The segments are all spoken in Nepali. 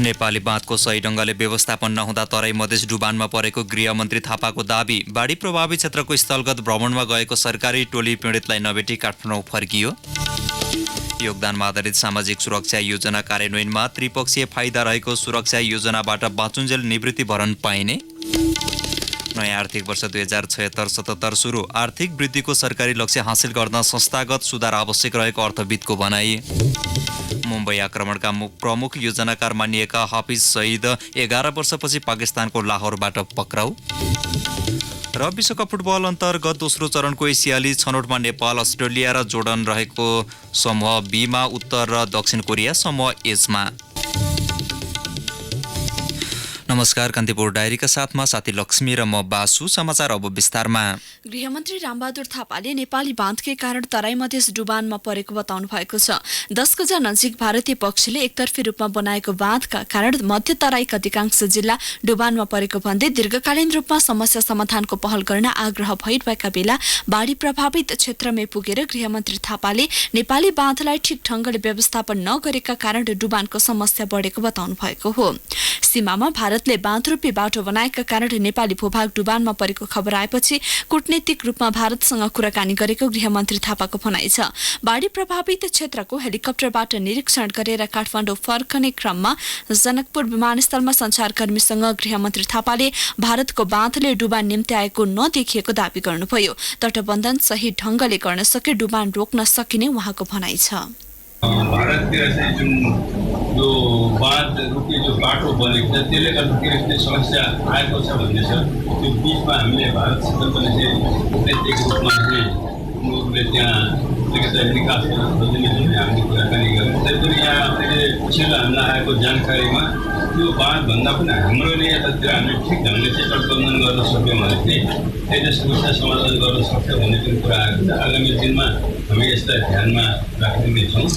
नेपाली बाँधको सही ढङ्गले व्यवस्थापन नहुँदा तराई मधेस डुबानमा परेको गृहमन्त्री थापाको दाबी। बाढी प्रभावित क्षेत्रको स्थलगत भ्रमणमा गएको सरकारी टोली पीडितलाई नभेटी काठमाडौँ फर्कियो। योगदानमा आधारित सामाजिक सुरक्षा योजना कार्यान्वयनमा त्रिपक्षीय फाइदा रहेको सुरक्षा योजनाबाट बाँचुन्जेल निवृत्ति भरण पाइने। नयाँ आर्थिक वर्ष 2076-77 सुरु। आर्थिक वृद्धिको सरकारी लक्ष्य हासिल गर्न संस्थागत सुधार आवश्यक रहेको अर्थविदको भनाई। मुम्बई आक्रमणका प्रमुख योजनाकार मानिएका हाफिज सईद 11 वर्षपछि पाकिस्तानको लाहोरबाट पक्राउ। र विश्वकप फुटबल अन्तर्गत दोस्रो चरणको एसियाली छनौटमा नेपाल, अस्ट्रेलिया र जोर्डन रहेको समूह बीमा, उत्तर र दक्षिण कोरिया समूह एचमा। नमस्कार, कान्तिपुर डायरीका साथमा साथी लक्ष्मी र म बासु। समाचार अब विस्तारमा। गृहमन्त्री रामबहादुर थापाले नेपाली बाँधकै कारण तराई मधेस डुबानमा परेको बताउनु भएको छ। 10 गजा नजिक भारतीय पक्षले एकतर्फी रूपमा बनाएको बाँधका कारण मध्य तराईका अधिकांश जिल्ला डुबानमा परेको भन्दै दीर्घकालीन रूपमा समस्या समाधानको पहल गर्न आग्रह भइरहेका बेला बाढी प्रभावित क्षेत्रमै पुगेर गृहमन्त्री थापाले नेपाली बाँधलाई ठिक ढङ्गले व्यवस्थापन नगरेका कारण डुबानको समस्या बढेको बताउनु भएको हो। सीमामा भारतले बाँधरूपी बाटो बनाएका कारण नेपाली भूभाग डुबानमा परेको खबर आएपछि कूटनीतिक रूपमा भारतसँग कुराकानी गरेको गृहमन्त्री थापाको भनाइ छ। बाढी प्रभावित क्षेत्रको हेलिकप्टरबाट निरीक्षण गरेर काठमाडौँ फर्कने क्रममा जनकपुर विमानस्थलमा सञ्चारकर्मीसँग गृहमन्त्री थापाले भारतको बाँधले डुबान निम्ति आएको नदेखिएको दावी गर्नुभयो। तटबन्धन सही ढङ्गले गर्न सके डुबान रोक्न सकिने उहाँको भनाइ छ। भारततिर चाहिँ जुन यो बाँध रूपी जो बाटो बनेको छ त्यसले गर्दाखेरि यस्तै समस्या आएको छ भन्ने छ। त्यो बिचमा हामीले भारतसित पनि चाहिँ नैतिक रूपमा चाहिँ उनीहरूले त्यहाँ निकास गर्न खोज्ने भन्ने हामीले कुराकानी गऱ्यौँ। तैपनि यहाँ अहिले पछिल्लो हामीलाई आएको जानकारीमा त्यो बाँधभन्दा पनि हाम्रोले यतातिर हामीले ठिक ढङ्गले चाहिँ तटबन्धन गर्न सक्यौँ भने चाहिँ त्यही समस्या समाधान गर्न सक्छ भन्ने पनि कुरा आएको छ। आगामी दिनमा हामी यसलाई ध्यानमा राख्नेछौँ।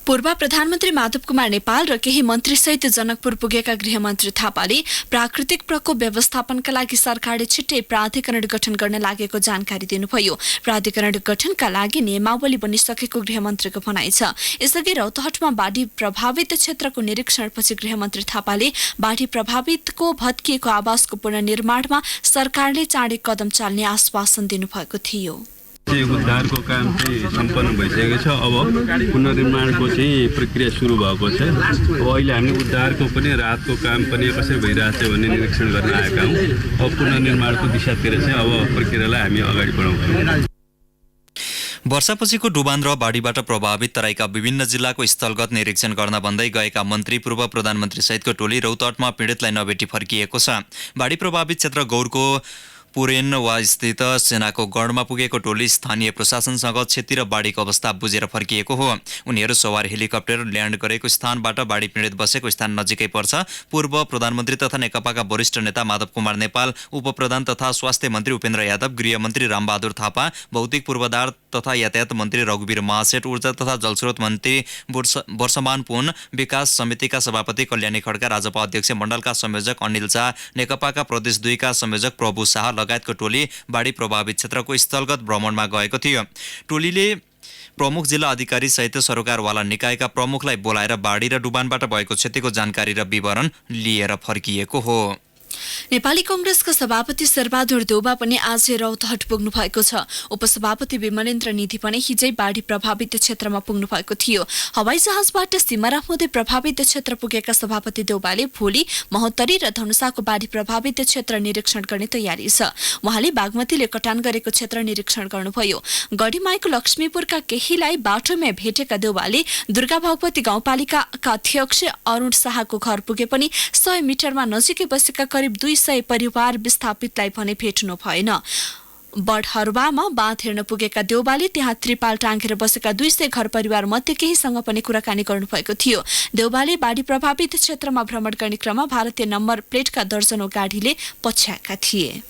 पूर्व प्रधानमन्त्री माधव कुमार नेपाल र केही मन्त्रीसहित जनकपुर पुगेका गृहमन्त्री थापाले प्राकृतिक प्रकोप व्यवस्थापनका लागि सरकारले छिट्टै प्राधिकरण गठन गर्न लागेको जानकारी दिनुभयो। प्राधिकरण गठनका लागि नियमावली बनिसकेको गृहमन्त्रीको भनाइ छ। यसअघि रौतहटमा बाढी प्रभावित क्षेत्रको निरीक्षणपछि गृहमन्त्री थापाले बाढी प्रभावितको भत्किएको आवासको पुनर्निर्माणमा सरकारले चाँडै कदम चाल्ने आश्वासन दिनुभएको थियो। उद्धारको काम चाहिँ सम्पन्न भइसकेको छ। अब पुनर्निर्माणको चाहिँ प्रक्रिया सुरु भएको छ। अब अहिले हामी उद्धारको पनि राहतको काम पनि कसरी भइरहेछ भन्ने निरीक्षण गर्न आएका हौँ। अब पुनर्निर्माणको दिशातिर चाहिँ अब प्रक्रियालाई हामी अगाडि बढाउँछौँ। वर्षापछिको डुबान र बाढीबाट प्रभावित तराईका विभिन्न जिल्लाको स्थलगत निरीक्षण गर्न भन्दै गएका मन्त्री पूर्व प्रधानमन्त्री सहितको टोली रौतहटमा पीडितलाई नभेटी फर्किएको छ। बाढी प्रभावित क्षेत्र गौरको पुरेनवा स्थित सेनाको गढमा पुगेको टोली स्थानीय प्रशासनसँग क्षति र बाढीको अवस्था बुझेर फर्किएको हो। उनीहरू सवार हेलिकप्टर ल्यान्ड गरेको स्थानबाट बाढी पीडित बसेको स्थान नजिकै पर्छ। पूर्व प्रधानमन्त्री तथा नेकपाका वरिष्ठ नेता माधव कुमार नेपाल, उपप्रधान तथा स्वास्थ्य मन्त्री उपेन्द्र यादव, गृहमन्त्री रामबहादुर थापा, भौतिक पूर्वाधार तथा यातायात मन्त्री रघुवीर महासेठ, ऊर्जा तथा जलस्रोत मन्त्री वर्षमान पुन, विकास समितिका सभापति कल्याणी खड्का, राजपा अध्यक्ष मण्डलका संयोजक अनिल शाह, नेकपाका प्रदेश 2 का संयोजक प्रभु शाह लगायतको टोली बाढी प्रभावित क्षेत्रको स्थलगत भ्रमणमा गएको थियो। टोलीले प्रमुख जिल्ला अधिकारी सहित सरकारवाला निकायका प्रमुखलाई बोलाएर बाढी र डुबानबाट भएको क्षतिको जानकारी र विवरण लिएर फर्किएको हो। नेपाली कांग्रेसका सभापति शेरबहादुर देउबा पनि आज रौतहट पुग्नु भएको छ। उपसभापति विमलेन्द्र निधि पनि हिजै बाढी प्रभावित क्षेत्रमा पुग्नु भएको थियो। हवाई जहाजबाट सिमरा हुँदै प्रभावित क्षेत्र पुगेका सभापति देउबाले भोलि महोत्तरी र धनुषाको बाढी प्रभावित क्षेत्र निरीक्षण गर्ने तयारी छ। उहाँले बागमतीले कटान गरेको क्षेत्र निरीक्षण गर्नुभयो। गढीमाईको लक्ष्मीपुरका केहीलाई बाटोमै भेटेका देउबाले दुर्गा भगवती गाउँपालिकाका अध्यक्ष अरुण शाहको घर पुगे पनि 100 मिटरमा नजिकै बसेका करिब 200 परिवार विस्थापितलाई भने भेट्नु भएन। बडहरुवामा बाँध हेर्न पुगेका देउबाले त्यहाँ त्रिपाल टाँगेर बसेका 200 घर परिवार मध्ये केहीसँग पनि कुराकानी गर्नुभएको थियो। देउबाले बाढी प्रभावित क्षेत्रमा भ्रमण गर्ने क्रममा भारतीय नम्बर प्लेटका दर्जनौं गाडीले पछ्याएका थिए।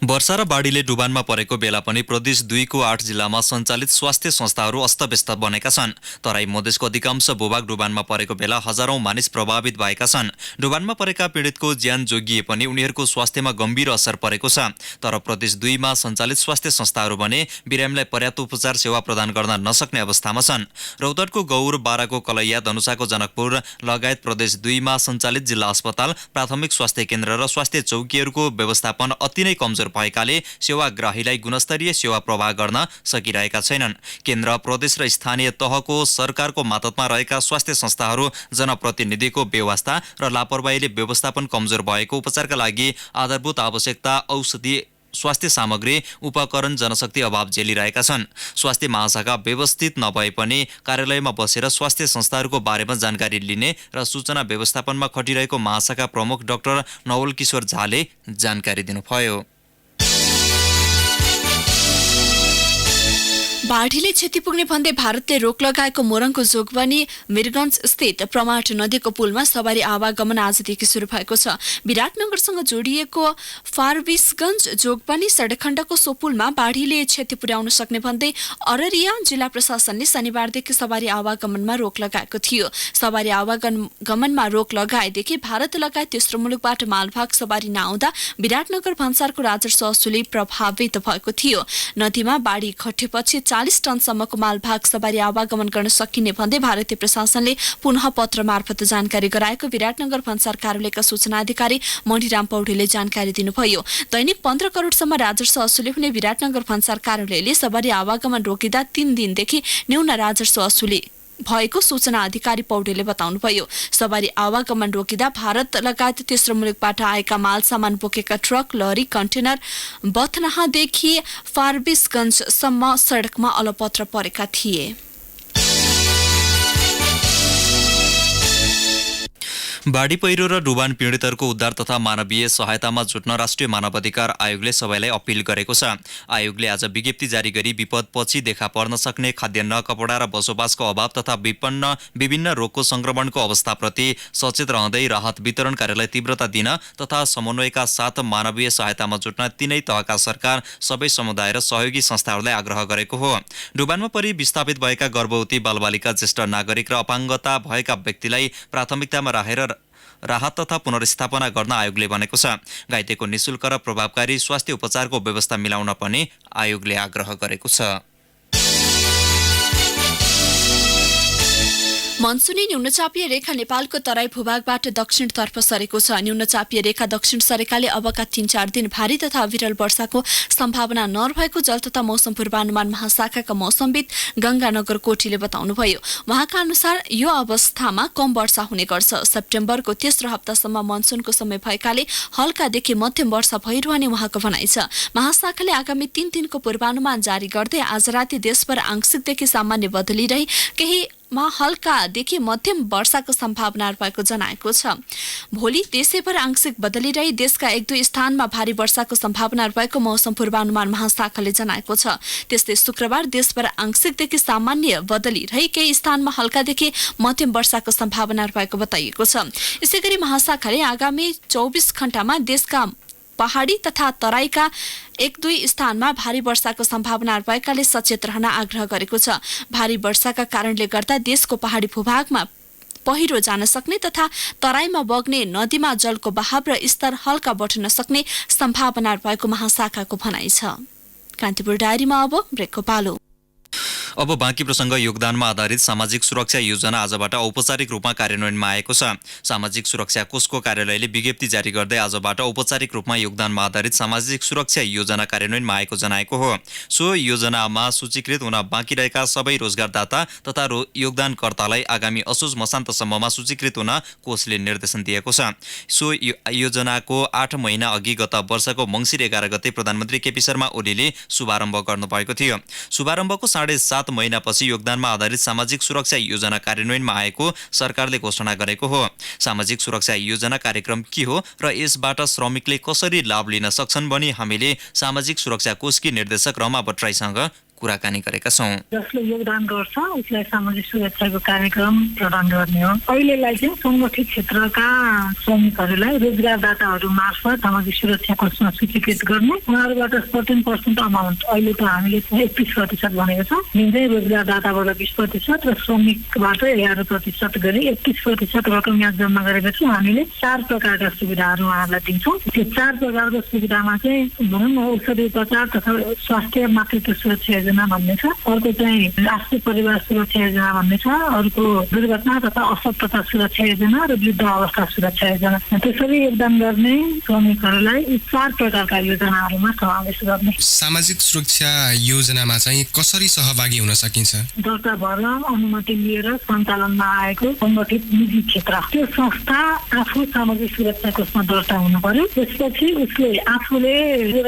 वर्षा र बाढीले डुबानमा परेको बेला पनि प्रदेश 2 को 8 जिल्लामा सञ्चालित स्वास्थ्य संस्थाहरू अस्तव्यस्त बनेका छन्। तराई मधेसको अधिकांश भूभाग डुबानमा परेको बेला हजारौं मानिस प्रभावित भएका छन्। डुबानमा परेका पीडितको ज्यान जोगिए पनि उनीहरूको स्वास्थ्यमा गम्भीर असर परेको छ। तर प्रदेश 2 मा सञ्चालित स्वास्थ्य संस्थाहरू भने बिरामीलाई पर्याप्त उपचार सेवा प्रदान गर्न नसक्ने अवस्थामा छन्। रौतहटको गौर, बाराको कलैया, धनुषाको जनकपुर लगायत प्रदेश 2 मा सञ्चालित जिल्ला अस्पताल, प्राथमिक स्वास्थ्य केन्द्र र स्वास्थ्य चौकीहरूको व्यवस्थापन अति नै कमजोर भएकाले सेवाग्राहीलाई गुणस्तरीय सेवा प्रवाह गर्न सकिरहेका छैनन्। केन्द्र, प्रदेश र स्थानीय तहको सरकारको मातहतमा रहेका स्वास्थ्य संस्थाहरू जनप्रतिनिधिको बेवास्ता र लापरवाहीले व्यवस्थापन कमजोर भएको, उपचारका लागि आधारभूत आवश्यकता औषधि, स्वास्थ्य सामग्री, उपकरण, जनशक्ति अभाव झेलिरहेका छन्। स्वास्थ्य महाशाखा व्यवस्थित नभए पनि कार्यालयमा बसेर स्वास्थ्य संस्थाहरूको बारेमा जानकारी लिने र सूचना व्यवस्थापनमा खटिरहेको महाशाखा प्रमुख डाक्टर नवल किशोर झाले जानकारी दिनुभयो। बाढीले क्षति पुग्ने भन्दै भारतले रोक लगाएको मोरङको जोगबनी मिरगञ्ज स्थित प्रमाट नदीको पुलमा सवारी आवागमन आजदेखि शुरू भएको छ। विराटनगरसँग जोडिएको फारबिसगञ्ज जोगबनी सडक खण्डको सो पुलमा बाढीले क्षति पुर्याउन सक्ने भन्दै अररिया जिल्ला प्रशासनले शनिबारदेखि सवारी आवागमनमा रोक लगाएको थियो। सवारी आवागमनमा रोक लगाएदेखि भारत लगायत तेस्रो मुलुकबाट मालभाग सवारी नआउँदा विराटनगर भन्सारको राजस्व असुली प्रभावित भएको थियो। नदीमा बाढी घटेपछि 40 टनसम्मको मालभाग सवारी आवागमन गर्न सकिने भन्दै भारतीय प्रशासनले पुनः पत्र मार्फत जानकारी गराएको विराटनगर भन्सार कार्यालयका सूचना अधिकारी मणिराम पौडेलले जानकारी दिनुभयो। दैनिक 15 करोडसम्म राजस्व असुली हुने विराटनगर भन्सार कार्यालयले सवारी आवागमन रोकिँदा 3 दिनदेखि न्यून राजस्व असुली भएको सूचना अधिकारी पौडेलले बताउनुभयो। सवारी आवागमन रोकिँदा भारत लगायत तेस्रो मुलुकबाट आएका माल सामान बोकेका ट्रक, लरी, कन्टेनर बथनाहदेखि फारबिसगञ्जसम्म सडकमा अलपत्र परेका थिए। बाढी पहिरो र डुबान पीडितहरूको उद्धार तथा मानवीय सहायतामा जुट्न राष्ट्रिय मानवाधिकार आयोगले सबैलाई अपील गरेको छ। आयोगले आज विज्ञप्ति जारी गरी विपदपछि देखा पर्न सक्ने खाद्यान्न, कपडा र बसोबासको अभाव तथा विभिन्न रोगको संक्रमणको अवस्थाप्रति सचेत रहँदै राहत वितरण कार्यलाई तीव्रता दिन तथा समन्वयका साथ मानवीय सहायतामा जुट्न तीनै तहका सरकार, सबै समुदाय र सहयोगी संस्थाहरूलाई आग्रह गरेको हो। डुबानमा परि विस्थापित भएका गर्भवती, बालबालिका, ज्येष्ठ नागरिक र अपाङ्गता भएका व्यक्तिलाई प्राथमिकतामा राखेर राहत तथा पुनर्स्थापना गर्न आयोगले भनेको छ। घाइतेको निशुल्क र प्रभावकारी स्वास्थ्य उपचारको व्यवस्था मिलाउन पनि आयोगले आग्रह गरेको छ। मनसुनी न्यूनचापीय रेखा नेपालको तराई भूभागबाट दक्षिणतर्फ सरेको छ। न्यूनचापीय रेखा दक्षिण सरेकाले अबका 3-4 दिन भारी तथा अविरल वर्षाको सम्भावना नरहेको जल तथा मौसम पूर्वानुमान महाशाखाका मौसमविद गंगानगर कोटीले बताउनुभयो। उहाँका अनुसार यो अवस्थामा कम वर्षा हुने गर्छ। सेप्टेम्बरको तेस्रो हप्तासम्म मनसुनको समय भएकाले हल्कादेखि मध्यम वर्षा भइरहने उहाँको भनाइ छ। महाशाखाले आगामी 3 दिनको पूर्वानुमान जारी गर्दै आज राति देशभर आंशिकदेखि सामान्य बदली रही केही हल्कादेखि मध्यम वर्षाको सम्भावना रहेको जनाएको छ। भोलि देशैभर आंशिक बदली रही देशका 1-2 स्थानमा भारी वर्षाको सम्भावना रहेको मौसम पूर्वानुमान महाशाखाले जनाएको छ। त्यस्तै शुक्रबार देशभर आंशिकदेखि सामान्य बदली रही केही स्थानमा हल्कादेखि मध्यम वर्षाको सम्भावना रहेको बताइएको छ। यसैगरी महाशाखाले आगामी 24 घण्टामा देशका पहाडी तथा तराईका 1-2 स्थानमा भारी वर्षाको सम्भावना भएकाले सचेत रहन आग्रह गरेको छ। भारी वर्षाका कारणले गर्दा देशको पहाडी भूभागमा पहिरो जान सक्ने तथा तराईमा बग्ने नदीमा जलको बहाव र स्तर हल्का बढ्न सक्ने सम्भावना भएको महाशाखाको भनाइ छ। कान्तिपुर डायरीमा अब ब्रेकको पालो। अब बाँकी प्रसंग योगदानमा आधारित सामाजिक सुरक्षा योजना आजबाट औपचारिक रूपमा कार्यान्वयनमा आएको छ। सामाजिक सुरक्षा कोषको कार्यालयले विज्ञप्ति जारी गर्दै आजबाट औपचारिक रूपमा योगदानमा आधारित सामाजिक सुरक्षा योजना कार्यान्वयनमा आएको जनाएको हो। सो योजनामा सूचीकृत हुन बाँकी रहेका सबै रोजगारदाता तथा योगदानकर्तालाई आगामी असोज मसान्तसम्ममा सूचीकृत हुन कोषले निर्देशन दिएको छ। सो योजनाको 8 महिना अघि गत वर्षको मङ्सिर 11 गते प्रधानमन्त्री केपी शर्मा ओलीले शुभारम्भ गर्नुभएको थियो। शुभारम्भको 7.5 महिनापछि योगदानमा आधारित सामाजिक सुरक्षा योजना कार्यान्वयनमा आएको सरकारले घोषणा गरेको हो। सामाजिक सुरक्षा योजना कार्यक्रम के हो र यसबाट श्रमिकले कसरी लाभ लिन सक्छन् भनी हामीले सामाजिक सुरक्षा कोषकी निर्देशक रमा भट्टराईसँग कुराकानी गरेका छौँ। जसले योगदान गर्छ उसलाई सामाजिक सुरक्षाको कार्यक्रम प्रदान गर्ने हो। अहिलेलाई चाहिँ सङ्गठित क्षेत्रका श्रमिकहरूलाई रोजगारदाताहरू मार्फत सामाजिक सुरक्षा कोषमा सूचीकृत गर्ने, उहाँहरूबाट 14% अमाउन्ट अहिले त हामीले 31% भनेको छौँ, जुन चाहिँ रोजगारदाताबाट 20% र श्रमिकबाट 11% गरी 31% रकम यहाँ जम्मा गरेपछि हामीले 4 प्रकारका सुविधाहरू उहाँहरूलाई दिन्छौँ। त्यो 4 प्रकारको सुविधामा चाहिँ भनौँ न औषधि उपचार तथा स्वास्थ्य मातृत्व सुरक्षा योजना भन्ने छ, अर्को चाहिँ राष्ट्रिय परिवार सुरक्षा योजना भन्ने छ, अर्को दुर्घटना तथा असक्तता सुरक्षा योजना र वृद्ध अवस्था सुरक्षा योजना। त्यसरी योगदान गर्ने श्रमिकहरूलाई यी 4 प्रकारका योजनाहरूमा समावेश गर्ने। सामाजिक सुरक्षा योजनामा चाहिँ कसरी सहभागी हुन सकिन्छ? दर्ता भएर अनुमति लिएर सञ्चालनमा आएको सङ्गठित निजी क्षेत्र त्यो संस्था आफू सामाजिक सुरक्षा कोषमा दर्ता हुनु पर्यो। त्यसपछि उसले आफूले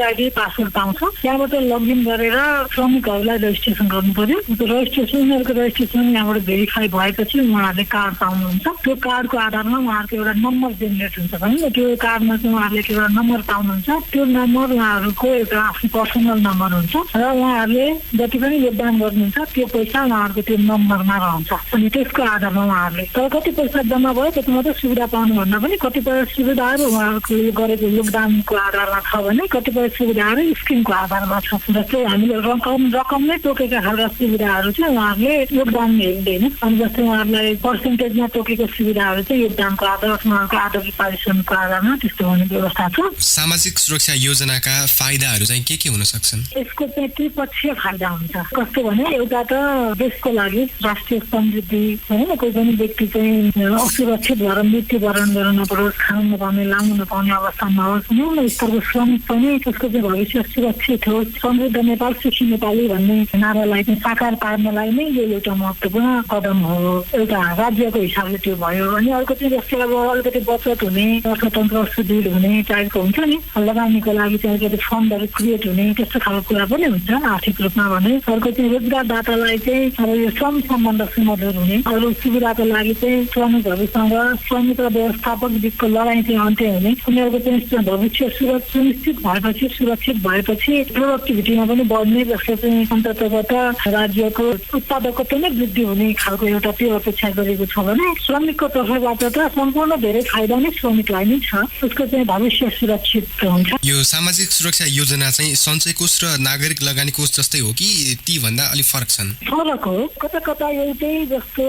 आइडी पासवर्ड पाउँछ, त्यहाँबाट लगइन गरेर श्रमिकहरूलाई रजिस्ट्रेसन गर्नु पर्यो। उनीहरूको रजिस्ट्रेसन यहाँबाट भेरिफाई भएपछि उहाँहरूले कार्ड पाउनुहुन्छ। त्यो कार्डको आधारमा उहाँहरूको एउटा नम्बर जेनेरेट हुन्छ भने त्यो कार्डमा चाहिँ उहाँहरूले एउटा नम्बर पाउनुहुन्छ। त्यो नम्बर उहाँहरूको एउटा आफ्नो पर्सनल नम्बर हुन्छ र उहाँहरूले जति पनि योगदान गर्नुहुन्छ त्यो पैसा उहाँहरूको त्यो नम्बरमा रहन्छ। अनि त्यसको आधारमा उहाँहरूले तर कति पैसा जम्मा भयो त्यति मात्रै सुविधा पाउनुभन्दा पनि कतिपय सुविधाहरू उहाँहरूको गरेको योगदानको आधारमा छ भने कतिपय सुविधाहरू स्किमको आधारमा छ। जस्तै हामीले रकम नै तोकेका खालका सुविधाहरू चाहिँ उहाँहरूले योगदान हेर्दैन। अनि जस्तै उहाँहरूलाई पर्सेन्टेजमा तोकेको सुविधाहरू चाहिँ योगदानको आधार उहाँहरूको आदर्श पारिश्रमिकको आधारमा त्यस्तो हुने व्यवस्था छ। सामाजिक सुरक्षा योजनाका फाइदाहरू चाहिँ के हुन सक्छन्? यसको चाहिँ त्रिपक्षीय फाइदा हुन्छ। कस्तो भने एउटा त देशको लागि राष्ट्रिय समृद्धि होइन, कोही पनि व्यक्ति चाहिँ असुरक्षित भएर मृत्युवरण गर्न नपरोस्, खानु नपाउने लाउनु नपाउने अवस्था नहोस्, निम्न स्तरको श्रमिक पनि उसको चाहिँ भविष्य सुरक्षित होस्। समृद्ध नेपाल सुखी नेपाली भन्ने नारालाई चाहिँ साकार पार्नलाई नै यो एउटा महत्त्वपूर्ण कदम हो। एउटा राज्यको हिसाबले त्यो भयो। अनि अर्को चाहिँ जस्तै अब अलिकति बचत हुने, अर्थतन्त्र सुदृढ हुने टाइपको हुन्छ नि, लगानीको लागि चाहिँ अलिकति फन्डहरू क्रिएट हुने त्यस्तो खालको कुरा पनि हुन्छ आर्थिक रूपमा भने। अर्को चाहिँ रोजगारदातालाई चाहिँ अब यो श्रम सम्बन्ध सुमधुर हुने, अरू सुविधाको लागि चाहिँ श्रमिकहरूसँग श्रमिक र व्यवस्थापक बिचको लडाइँ चाहिँ अन्त्य हुने, उनीहरूको चाहिँ भविष्य सुनिश्चित भएपछि सुरक्षित भएपछि प्रोडक्टिभिटीमा पनि बढ्ने, जसले चाहिँ अन्तर्गत राज्यको उत्पादकत्व नै वृद्धि हुने खालको एउटा त्यो अपेक्षा गरेको छ भने श्रमिकको तर्फबाट त सम्पूर्ण धेरै फाइदा नै श्रमिकलाई नै छ। उसको चाहिँ भविष्य सुरक्षित हुन्छ। यो सामाजिक सुरक्षा योजना चाहिँ सञ्चय कोष र नागरिक लगानी कोष जस्तै हो कि ती भन्दा अलिक फरक छन्? फरक हो, कता कता एउटै जस्तो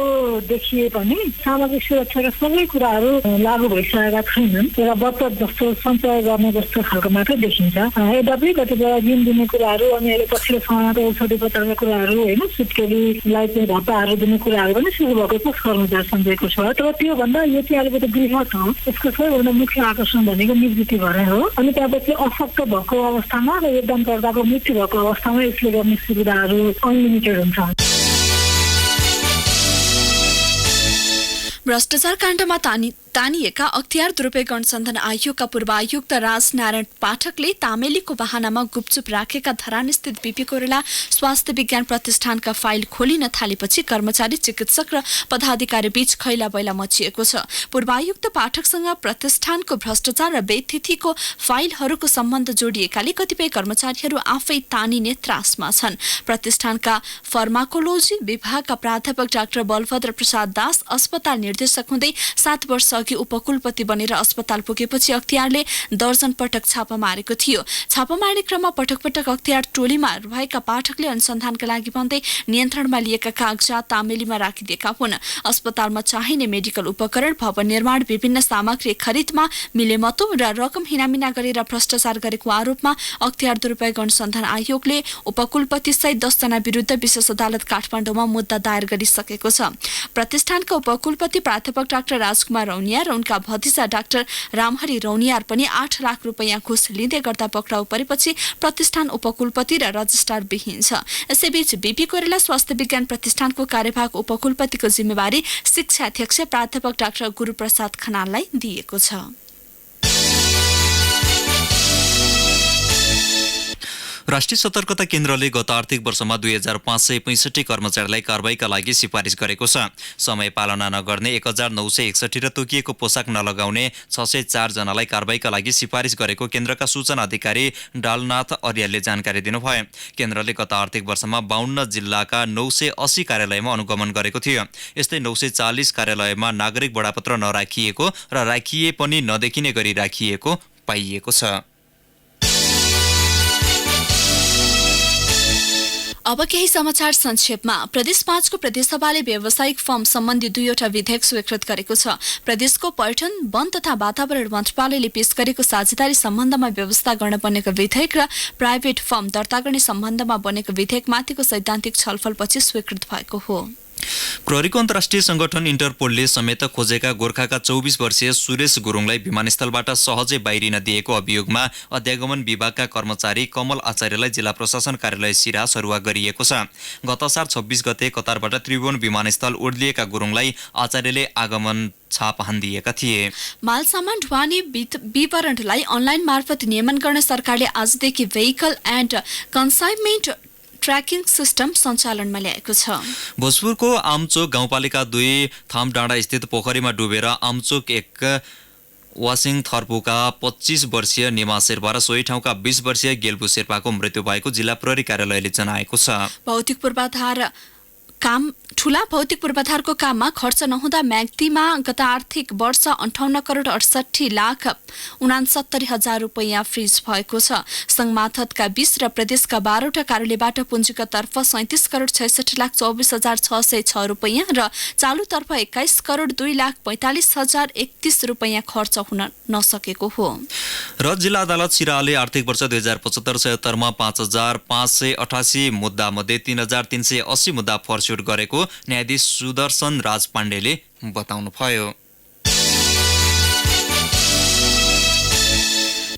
देखिए पनि सामाजिक सुरक्षाका सबै कुराहरू लागू भइसकेका छैनन्। एउटा बचत जस्तो सञ्चय गर्ने जस्तो खालको मात्रै देखिन्छ। यद्यपि कतिपय ऋण दिने कुराहरू अनि अहिले पछिल्लो समयमा त औषधि उपचारका कुराहरू होइन, सुत्केरीलाई चाहिँ भत्ताहरू दिने कुराहरू पनि सुरु भएको छ कर्मचारी सञ्चयको छ। तर त्योभन्दा यो चाहिँ अलिकति बृहत हो। यसको सबैभन्दा मुख्य आकर्षण भनेको निवृत्ति भरै हो। अनि त्यहाँपछि अशक्त भएको अवस्थामा र योगदानकर्ताको मृत्यु भएको अवस्थामा यसले गर्ने सुविधाहरू अनलिमिटेड हुन्छ। भ्रष्टाचार काण्डमा तानिएका अख्तियार दुरुपयोग अनुसन्धान आयोगका पूर्व आयुक्त राजनारायण पाठकले तामेलीको बहानामा गुपचुप राखेका धरानस्थित बीपी कोइराला स्वास्थ्य विज्ञान प्रतिष्ठानका फाइल खोलिन थालेपछि कर्मचारी, चिकित्सक र पदाधिकारी बीच खैला बैला मचिएको छ। पूर्व आयुक्त पाठकसँग प्रतिष्ठानको भ्रष्टाचार र बेथितिको फाइलहरूको सम्बन्ध जोडिएकाले कतिपय कर्मचारीहरू आफै तानिने त्रासमा छन्। प्रतिष्ठानका फार्माकोलोजी विभागका प्राध्यापक डाक्टर बलभद्र प्रसाद दास अस्पताल निर्देशक हुँदै 7 वर्ष अघि उपकुलपति बनेर अस्पताल पुगेपछि अख्तियारले दर्जन पटक छापा मारेको थियो। छापा मार्ने क्रममा पटक पटक अख्तियार टोलीमा रहेका पाठकले अनुसन्धानका लागि भन्दै नियन्त्रणमा लिएका कागजात तामेलीमा राखिदिएका हुन्। अस्पतालमा चाहिने मेडिकल उपकरण, भवन निर्माण, विभिन्न सामग्री खरिदमा मिलेमतो र रकम हिनामिना गरेर भ्रष्टाचार गरेको आरोपमा अख्तियार दुरुपयोग अनुसन्धान आयोगले उपकुलपति सहित 10 जना विरुद्ध विशेष अदालत काठमाडौँमा मुद्दा दायर गरिसकेको छ। प्रतिष्ठानका उपकुलपति प्राध्यापक डाक्टर राजकुमार रौनिया र उनका भतिजा डाक्टर रामहरि रौनियार पनि 8 लाख रुपैयाँ घुस लिँदै गर्दा पक्राउ परेपछि प्रतिष्ठान उपकुलपति र रजिस्ट्रार विहीन छ। यसैबीच बीपी कोइराला स्वास्थ्य विज्ञान प्रतिष्ठानको कार्यवाहक उपकुलपतिको जिम्मेवारी शिक्षा अध्यक्ष प्राध्यापक डाक्टर गुरुप्रसाद खनाललाई दिएको छ। राष्ट्रिय सतर्कता केन्द्रले गत आर्थिक वर्षमा 2565 कर्मचारीलाई कारबाहीका लागि सिफारिस गरेको छ। समय पालना नगर्ने 1961 र तोकिएको पोसाक नलगाउने 604 जनालाई कारबाहीका लागि सिफारिस गरेको केन्द्रका सूचना अधिकारी डालनाथ अर्यालले जानकारी दिनुभयो। केन्द्रले गत आर्थिक वर्षमा 52 जिल्लाका 980 कार्यालयमा अनुगमन गरेको थियो। यस्तै 940 कार्यालयमा नागरिक बडापत्र नराखिएको र राखिए पनि नदेखिने गरी राखिएको पाइएको छ। अब केही समाचार संक्षेपमा। प्रदेश 5 को प्रदेशसभाले व्यावसायिक फर्म सम्बन्धी 2वटा विधेयक स्वीकृत गरेको छ। प्रदेशको पर्यटन, वन तथा वातावरण मन्त्रालयले पेश गरेको साझेदारी सम्बन्धमा व्यवस्था गर्न बनेको विधेयक र प्राइभेट फर्म दर्ता गर्ने सम्बन्धमा बनेको विधेयकमाथिको सैद्धान्तिक छलफलपछि स्वीकृत भएको हो। प्रहरीको अन्तर्राष्ट्रिय संगठन इन्टरपोलले समेत खोजेका गोर्खाका 24 वर्षीय सुरेश गुरुङलाई विमानस्थलबाट सहजै बाहिरिन दिएको अभियोगमा अध्यागमन विभागका कर्मचारी कमल आचार्यलाई जिल्ला प्रशासन कार्यालय सिरा सरुवा गरिएको छ। गत असार 26 गते कतारबाट त्रिभुवन विमानस्थल ओर्लिएका गुरुङलाई आचार्यले आगमन छाप हान्दिएका थिए। माल सामान ढुवानी विवरणलाई अनलाइन मार्फत नियमन गर्न सरकारले आजदेखि vehicle and consignment tracking system सञ्चालनमा ल्याएको छ। भोजपुरको आमचोक गाउँपालिका 2 थामडाँडा स्थित पोखरीमा डुबेर आमचोक 1 वासिङ थर्पुका 25 वर्षीय निमा शेर्पा र सोही ठाउँका 20 वर्षीय गेल्बु शेर्पाको मृत्यु भएको जिल्ला प्रहरी कार्यालयले जनाएको छ। ठूला भौतिक पूर्वाधारको काममा खर्च नहुँदा म्याग्दीमा गत आर्थिक वर्ष 58 करोड 68 लाख 69 हजार रुपैयाँ फ्रिज भएको छ। संघमाथतका 20 र प्रदेशका 12वटा कार्यालयबाट पुँजीगत तर्फ 37 करोड 66 लाख 24 हजार 606 रुपैयाँ र चालुतर्फ 21 करोड 2 लाख 45 हजार 31 रुपैयाँ खर्च हुन नसकेको हो। र जिल्ला अदालत सिराहाले आर्थिक वर्ष 2075-76 मा 5588 मुद्दा मध्ये 3380 मुद्दा फर्स्युट गरेको न्यायाधीश सुदर्शन राज पाण्डेले बताउनुभयो।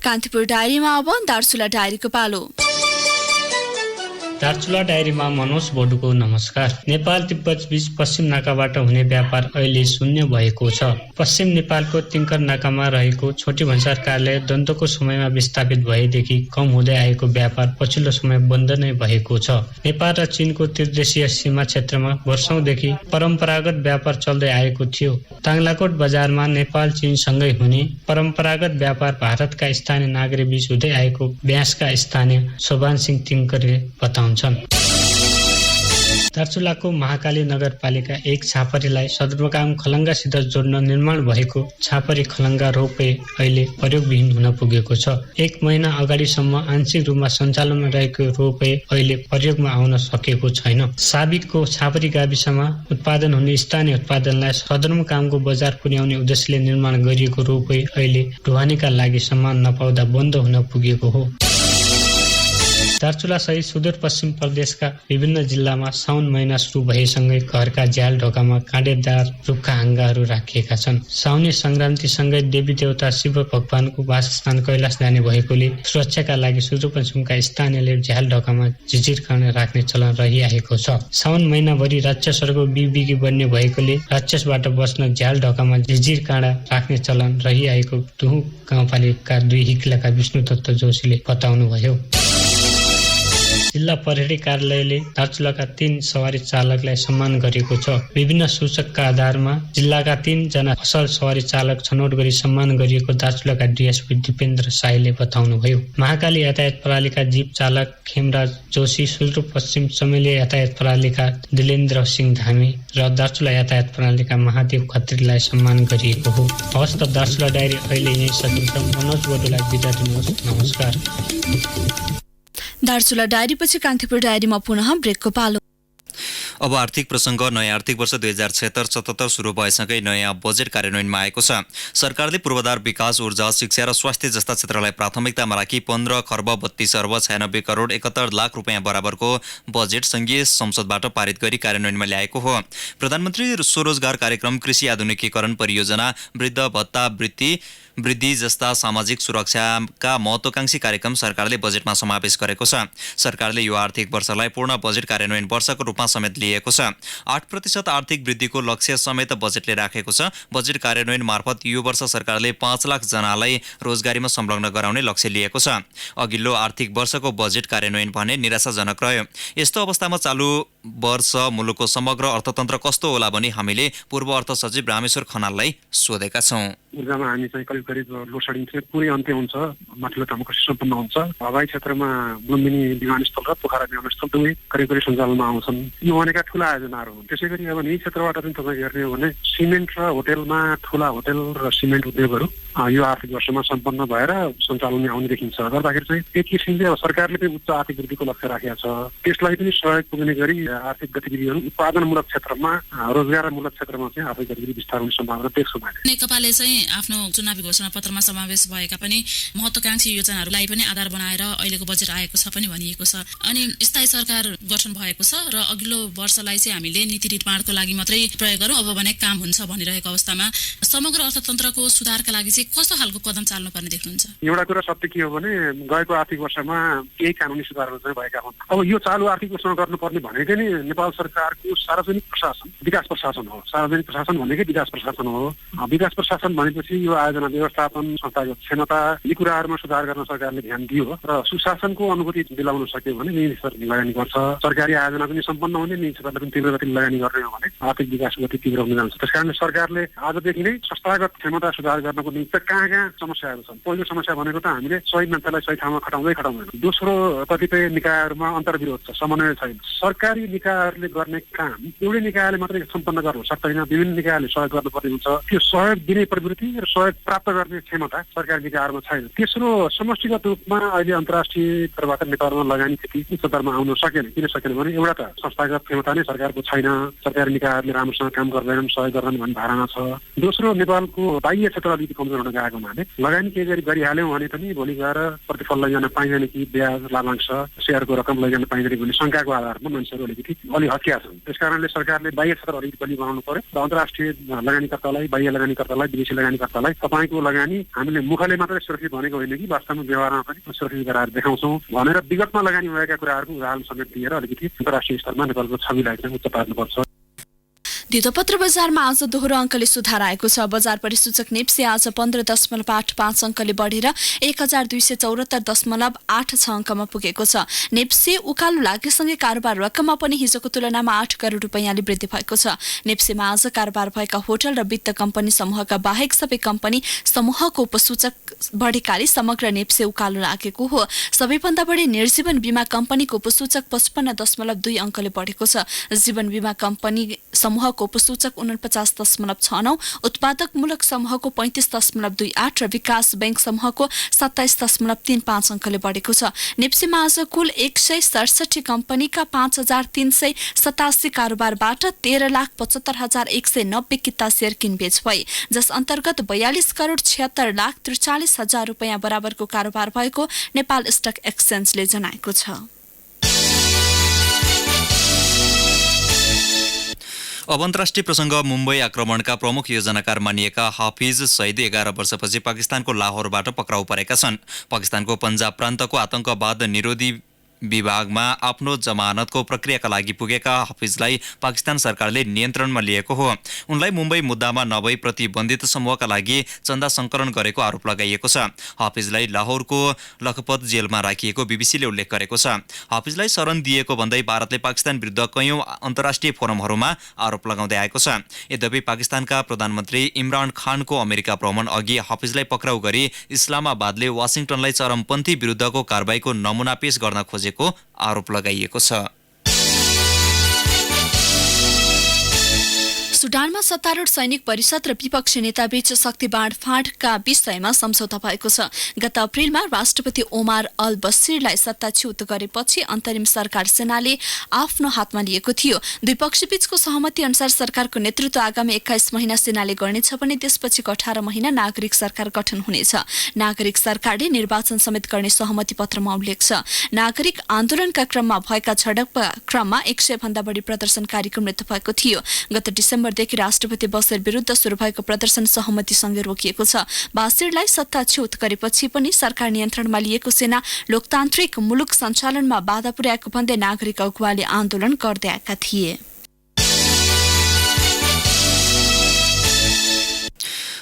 कान्तिपुर डायरीमा अब दार्चुला डायरीको पालो। दार्चुला डायरीमा मनोज बोडुको नमस्कार। नेपाल तिब्बत बीच पश्चिम नाकाबाट हुने व्यापार अहिले शून्य भएको छ। पश्चिम नेपालको तिङ्कर नाकामा रहेको छोटी भन्सार कार्यालय द्वन्द्वको समयमा विस्थापित भएदेखि कम हुँदै आएको व्यापार पछिल्लो समय बन्द नै भएको छ। नेपाल र चीनको त्रिदेशीय सीमा क्षेत्रमा वर्षौंदेखि परम्परागत व्यापार चल्दै आएको थियो। ताङ्लाकोट बजारमा नेपाल चीनसँगै हुने परम्परागत व्यापार भारतका स्थानीय नागरिक बीच हुँदै आएको ब्यासका स्थानीय शोभान सिंह तिङ्करले बताउनु। दार्चुलाको महाकाली नगरपालिका 1 छापरीलाई सदरमुकाम खलङ्गासित जोड्न निर्माण भएको छापरी खलङ्गा रोपवे अहिले प्रयोगविहीन हुन पुगेको छ। 1 महिना अगाडिसम्म आंशिक रूपमा सञ्चालनमा रहेको रोपवे अहिले प्रयोगमा आउन सकेको छैन। साबिकको छापरी गाविसमा उत्पादन हुने स्थानीय उत्पादनलाई सदरमुकामको बजार पुर्याउने उद्देश्यले निर्माण गरिएको रोपवे अहिले ढुवानीका लागि सामान नपाउँदा बन्द हुन पुगेको हो। दार्चुला सहित सुदूरपश्चिम प्रदेशका विभिन्न जिल्लामा साउन महिना सुरु भएसँगै घरका झ्याल ढोकामा काँडेदार रुखका हाँगाहरू राखिएका छन्। साउनी संक्रान्तिसँगै देवी देवता शिव भगवानको वासस्थान कैलाश जाने भएकोले सुरक्षाका लागि सुदूरपश्चिमका स्थानीयले झ्याल ढोकामा झिझिर काँडा राख्ने चलन रहिआएको छ। साउन महिनाभरि राक्षसहरूको बिगबिगी बन्ने भएकोले राक्षसबाट बस्न झ्याल ढोकामा झिझिर काँडा राख्ने चलन रहिआएको दुहु गाउँपालिका 2 हिक्लाका विष्णुदत्त जोशीले बताउनुभयो। जिल्ला प्रहरी कार्यालयले दार्चुलाका 3 सवारी चालकलाई सम्मान गरेको छ। विभिन्न सूचकका आधारमा जिल्लाका 3 जना असल सवारी चालक छनौट गरी सम्मान गरिएको दार्चुलाका डीएसपी दिपेन्द्र साईले बताउनुभयो। महाकाली यातायात प्रणालीका जीप चालक खेमराज जोशी, सुदूरपश्चिम चमेली यातायात प्रणालीका दिलेन्द्र सिंह धामी र दार्चुला यातायात प्रणालीका महादेव खत्रीलाई सम्मान गरिएको हो। हवस् त दार्चुला डायरी अहिले यही सकिन्छ। मनोज बोडुलाई बिदा दिनुहोस्। नमस्कार। दार्चुला डायरीपछि कान्तिपुर डायरीमा पुनः ब्रेकको पालो। अब आर्थिक प्रसङ्ग। नयाँ आर्थिक वर्ष 2076-77 सुरु भएसँगै नयाँ बजेट कार्यान्वयनमा आएको छ। सरकारले पूर्वाधार विकास, ऊर्जा, शिक्षा र स्वास्थ्य जस्ता क्षेत्रलाई प्राथमिकतामा राखी 15 खर्ब 32 अर्ब 96 करोड 71 लाख रुपियाँ बराबरको बजेट संघीय संसदबाट पारित गरी कार्यान्वयनमा ल्याएको हो। प्रधानमन्त्री स्वरोजगार कार्यक्रम, कृषि आधुनिकीकरण परियोजना, वृद्ध भत्ता वृत्ति, वृद्धि जस्ता सामाजिक सुरक्षाका महत्त्वाकांक्षी कार्यक्रम सरकारले बजेटमा समावेश गरेको छ। सरकारले यो आर्थिक वर्षलाई पूर्ण बजेट कार्यान्वयन वर्षको रूपमा समेत लिएको छ। 8% आर्थिक वृद्धिको लक्ष्य समेत बजेटले राखेको छ। बजेट कार्यान्वयन मार्फत यो वर्ष सरकारले 5 लाख जनालाई रोजगारीमा संलग्न गराउने लक्ष्य लिएको छ। अघिल्लो आर्थिक वर्षको बजेट कार्यान्वयन भने निराशाजनक रह्यो। यस्तो अवस्थामा चालु वर्ष मुलुकको समग्र अर्थतन्त्र कस्तो होला भनी हामीले पूर्व अर्थ सचिव रामेश्वर खनाललाई सोधेका छौँ। ऊर्जामा हामी चाहिँ करिब करिब लोड सेडिङ चाहिँ पुरै अन्त्य हुन्छ, माथिल्लो ठाउँमा कृषि सम्पन्न हुन्छ। हवाई क्षेत्रमा लुम्बिनी विमानस्थल र पोखरा विमानस्थल दुवै करिब करिब सञ्चालनमा आउँछन्। यी भनेका ठुला आयोजनाहरू हुन्। त्यसै गरी अब यही क्षेत्रबाट पनि तपाईँ हेर्ने हो भने सिमेन्ट र होटेलमा ठुला होटेल र सिमेन्ट उद्योगहरू यो आर्थिक वर्षमा सम्पन्न भएर सञ्चालनमा आउने देखिन्छ। गर्दाखेरि चाहिँ एक किसिमले अब सरकारले पनि उच्च आर्थिक वृद्धिको लक्ष्य राखेको छ। त्यसलाई पनि सहयोग पुग्ने गरी आर्थिक गतिविधिहरू उत्पादनमूलक क्षेत्रमा, रोजगारमूलक क्षेत्रमा चाहिँ आर्थिक गतिविधि विस्तार हुने सम्भावना देख्छु मैले। नेकपाले चाहिँ आफ्नो चुनावी घोषणा पत्रमा समावेश भएका पनि महत्त्वाकांक्षी योजनाहरूलाई पनि आधार बनाएर अहिलेको बजेट आएको छ पनि भनिएको छ। अनि स्थायी सरकार गठन भएको छ र अघिल्लो वर्षलाई चाहिँ हामीले नीति निर्माणको लागि मात्रै प्रयोग गरौँ, अब भने काम हुन्छ भनिरहेको अवस्थामा समग्र अर्थतन्त्रको सुधारका लागि चाहिँ कस्तो खालको कदम चाल्नुपर्ने देख्नुहुन्छ? एउटा कुरा सत्य के हो भने गएको आर्थिक वर्षमा केही कानुनी सुधारहरू चाहिँ भएका हुन्। अब यो चालु आर्थिक वर्षमा गर्नुपर्ने भनेकै नै नेपाल सरकारको सार्वजनिक प्रशासन, विकास प्रशासन हो। सार्वजनिक प्रशासन भनेकै विकास प्रशासन हो। विकास प्रशासन भनेपछि यो आयोजना व्यवस्थापन, संस्थागत क्षमता, यी कुराहरूमा सुधार गर्न सरकारले ध्यान दियो र सुशासनको अनुभूति दिलाउन सक्यो भने निजी क्षेत्रले लगानी गर्छ। सरकारी आयोजना पनि सम्पन्न हुने, निजी क्षेत्रले पनि तीव्र गतिले लगानी गर्ने हो भने आर्थिक विकासको गति तीव्र हुन जान्छ। त्यसकारणले सरकारले आजदेखि नै संस्थागत क्षमता सुधार गर्नको निमित्त कहाँ समस्याहरू छन्। पहिलो समस्या भनेको त हामीले सही मान्छेलाई सही ठाउँमा खटाउँदैन। दोस्रो, कतिपय निकायहरूमा अन्तर्विरोध छ, समन्वय छैन। सरकारी निकायहरूले गर्ने काम एउटै निकायले मात्रै सम्पन्न गर्नु सक्दैन, विभिन्न निकायले सहयोग गर्नुपर्ने हुन्छ। त्यो सहयोग दिने प्रवृत्ति र सहयोग प्राप्त गर्ने क्षमता सरकारी निकायहरूमा छैन। तेस्रो, समष्टिगत रूपमा अहिले अन्तर्राष्ट्रिय स्तरबाट नेपालमा लगानी त्यति उच्च स्तरमा आउन सकेन। किन सकेन भने एउटा त संस्थागत क्षमता नै सरकारको छैन, सरकारी निकायहरूले राम्रोसँग काम गर्दैनन्, सहयोग गर्दैनन् भन्ने धारणा छ। दोस्रो, नेपालको बाह्य क्षेत्र अलिकति कमजोर हुन गएको हुनाले लगानी केही गरी गरिहाल्यौँ भने पनि भोलि गएर प्रतिफल लैजान पाइँदैन कि ब्याज, लाभांश, सेयरको रकम लैजान पाइँदैन भन्ने शङ्काको आधारमा मान्छेहरू अलिकति हत्या छन्। त्यसकारणले सरकारले बाह्य क्षेत्र अलिकति बलियो बनाउनु पर्यो र अन्तर्राष्ट्रिय लगानीकर्तालाई, बाह्य लगानीकर्तालाई, विदेशी लगानीकर्तालाई तपाईँको लगानी हामीले मुखले मात्रै सुरक्षित भनेको होइन कि वास्तवमा व्यवहारमा पनि सुरक्षित गराएर देखाउँछौँ भनेर विगतमा लगानी भएका कुराहरूको उदाहरण समेत दिएर अलिकति अन्तर्राष्ट्रिय स्तरमा नेपालको छविलाई चाहिँ उच्च पार्नुपर्छ। धितोपत्र बजारमा आज दोहोरो अङ्कले सुधार आएको छ। बजार परिसूचक नेप्से आज 15.85 अङ्कले बढेर 1274.86 अङ्कमा पुगेको छ। नेप्से उकालो लागेसँगै कारोबार रकममा पनि हिजोको तुलनामा 8 करोड रुपैयाँले वृद्धि भएको छ। नेप्सेमा आज कारोबार भएका होटल र वित्त कम्पनी समूहका बाहेक सबै कम्पनी समूहको उपसूचक बढेकाले समग्र नेप्से उकालो लागेको हो। सबैभन्दा बढी निर्जीवन बीमा कम्पनीको उपसूचक 55.2 अङ्कले बढेको छ। जीवन बीमा कम्पनी समूह उपसूचक 49.69, उत्पादकमूलक समूहको 35.28 र विकास बैंक समूहको 27.35 अङ्कले बढेको छ। नेप्सेमा आज कुल 167 कम्पनीका 5,387 कारोबारबाट 13,75,190 किता शेयर किनबेच भए, जस अन्तर्गत 42 करोड 76,43 हजार रुपैयाँ बराबरको कारोबार भएको नेपाल स्टक एक्सचेन्जले जनाएको छ। अब अन्तर्राष्ट्रिय प्रसङ्ग। मुम्बई आक्रमणका प्रमुख योजनाकार मानिएका हाफिज सईद 11 वर्षपछि पाकिस्तानको लाहोरबाट पक्राउ परेका छन्। पाकिस्तानको पन्जाब प्रान्तको आतंकवाद निरोधी विभागमा आफ्नो जमानतको प्रक्रियाका लागि पुगेका हाफिजलाई पाकिस्तान सरकारले नियन्त्रणमा लिएको हो। उनलाई मुम्बई मुद्दामा नभई प्रतिबन्धित समूहका लागि चन्दा सङ्कलन गरेको आरोप लगाइएको छ। हाफिजलाई लाहोरको लखपत जेलमा राखिएको बीबीसीले उल्लेख गरेको छ। हाफिजलाई शरण दिएको भन्दै भारतले पाकिस्तान विरुद्ध कैयौं अन्तर्राष्ट्रिय फोरमहरूमा आरोप लगाउँदै आएको छ। यद्यपि पाकिस्तानका प्रधानमन्त्री इमरान खानको अमेरिका भ्रमण अघि हाफिजलाई पक्राउ गरी इस्लामाबादले वाशिङटनलाई चरमपन्थी विरुद्धको कारबाहीको नमुना पेश गर्न खोजेको आरोप लगाइएको छ। सुडानमा सत्तारूढ सैनिक परिषद र विपक्षी नेताबीच शक्ति बाँडफाँडका विषयमा सम्झौता भएको छ। गत अप्रिलमा राष्ट्रपति ओमार अल बसिरलाई सत्ताच्युत गरेपछि अन्तरिम सरकार सेनाले आफ्नो हातमा लिएको थियो। द्विपक्षीबीचको सहमति अनुसार सरकारको नेतृत्व आगामी 21 महिना सेनाले गर्नेछ भने त्यसपछि 18 महिना नागरिक सरकार गठन हुनेछ। नागरिक सरकारले निर्वाचन समेत गर्ने सहमति पत्रमा उल्लेख छ। नागरिक आन्दोलनका क्रममा भएका झडपका क्रममा 100 भन्दा बढी प्रदर्शनकारीको मृत्यु भएको थियो। गत डिसेम्बर सेप्टेम्बरदेखि राष्ट्रपति बसेर विरुद्ध सुरु भएको प्रदर्शन सहमतिसँगै रोकिएको छ। बासिरलाई सत्ताच्युत गरेपछि पनि सरकार नियन्त्रणमा लिएको सेना लोकतान्त्रिक मुलुक सञ्चालनमा बाधा पुर्याएको भन्दै नागरिक अगुवाले आन्दोलन गर्दै आएका थिए।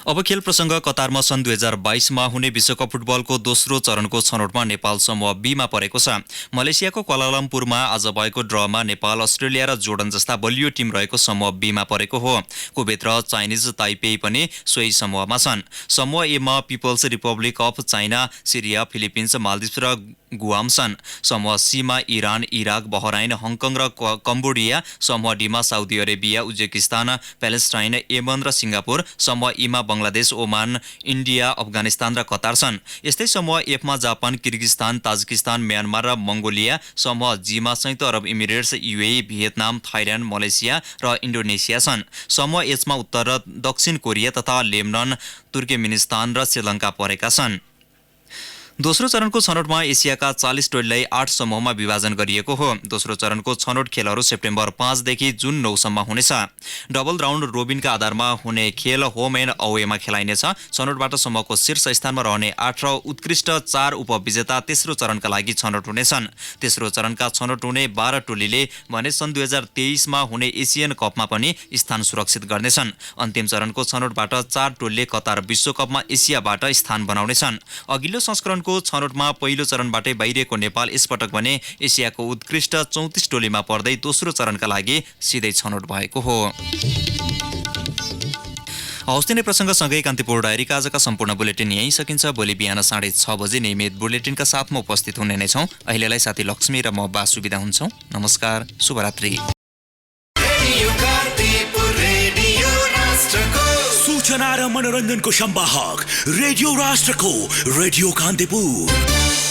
अब खेल प्रसंग कतारमा सन् 2022 हुने विश्वकप फुटबलको दोस्रो चरणको छनौटमा नेपाल समूह बीमा परेको छ। मलेसियाको क्वालालम्पुरमा आज भएको ड्रमा नेपाल, अस्ट्रेलिया र जोर्डन जस्ता बलियो टिम रहेको समूह बीमा परेको हो। कुवेत र चाइनिज ताइपेई पनि सोही समूहमा छन्। समूह एमा people's republic of China, Syria, Philippines, Maldives र गुआम छन्। समूह सीमा इरान, इराक, बहराइन, हङकङ र कम्बोडिया, समूह डीमा Saudi Arabia, Uzbekistan, Palestine, Yemen र सिङ्गापुर, समूह ईमा बंगलादेश, ओमान, इन्डिया, अफगानिस्तान र कतार छन्। यस्तै समूह एफमा जापान, किर्गिस्तान, ताजिकिस्तान, म्यानमार र मङ्गोलिया, समूह जीमा संयुक्त अरब Emirates, UAE, Vietnam, Thailand, Malaysia र इन्डोनेसिया छन्। समूह एचमा उत्तर र दक्षिण कोरिया तथा लेबनन, तुर्कमेनिस्तान र श्रीलङ्का परेका छन्। दोस्रो चरणको छनौटमा एसियाका 40 टोलीलाई 8 समूहमा विभाजन गरिएको हो। दोस्रो चरणको छनौट खेलहरू सेप्टेम्बर 5 देखि जुन 9 सम्म हुनेछ। डबल राउन्ड रोबिनका आधारमा हुने खेल होम एन्ड अवेमा खेलाइनेछ। छनौटबाट समूहको शीर्ष स्थानमा रहने 8 र उत्कृष्ट 4 उपविजेता तेस्रो चरणका लागि छनौट हुनेछन्। तेस्रो चरणका छनौट हुने 12 टोलीले भने सन् 2023 मा हुने एसियन कपमा पनि स्थान सुरक्षित गर्नेछन्। अन्तिम चरणको छनौटबाट 4 टोलीले कतार विश्वकपमा एसियाबाट स्थान बनाउनेछन्। अघिल्लो संस्करण छनौटमा पहिलो चरणबाटै बाहिरिएको नेपाल यसपटक भने एसियाको उत्कृष्ट 34 टोलीमा पर्दै दोस्रो चरणका लागि सिधै छनौट भएको हो। हौस् नै प्रसङ्गसँगै कान्तिपुर डायरीका आजका सम्पूर्ण बुलेटिन यहीँ सकिन्छ। भोलि बिहान 6:30 बजे नियमित बुलेटिनका साथमा उपस्थित हुने नै छौँ। अहिलेलाई साथी लक्ष्मी र म बासु बिदा हुन्छौँ। नमस्कार, शुभरात्रि। सूचना र मनोरञ्जनको संवाहक रेडियो राष्ट्रको रेडियो कान्तिपुर।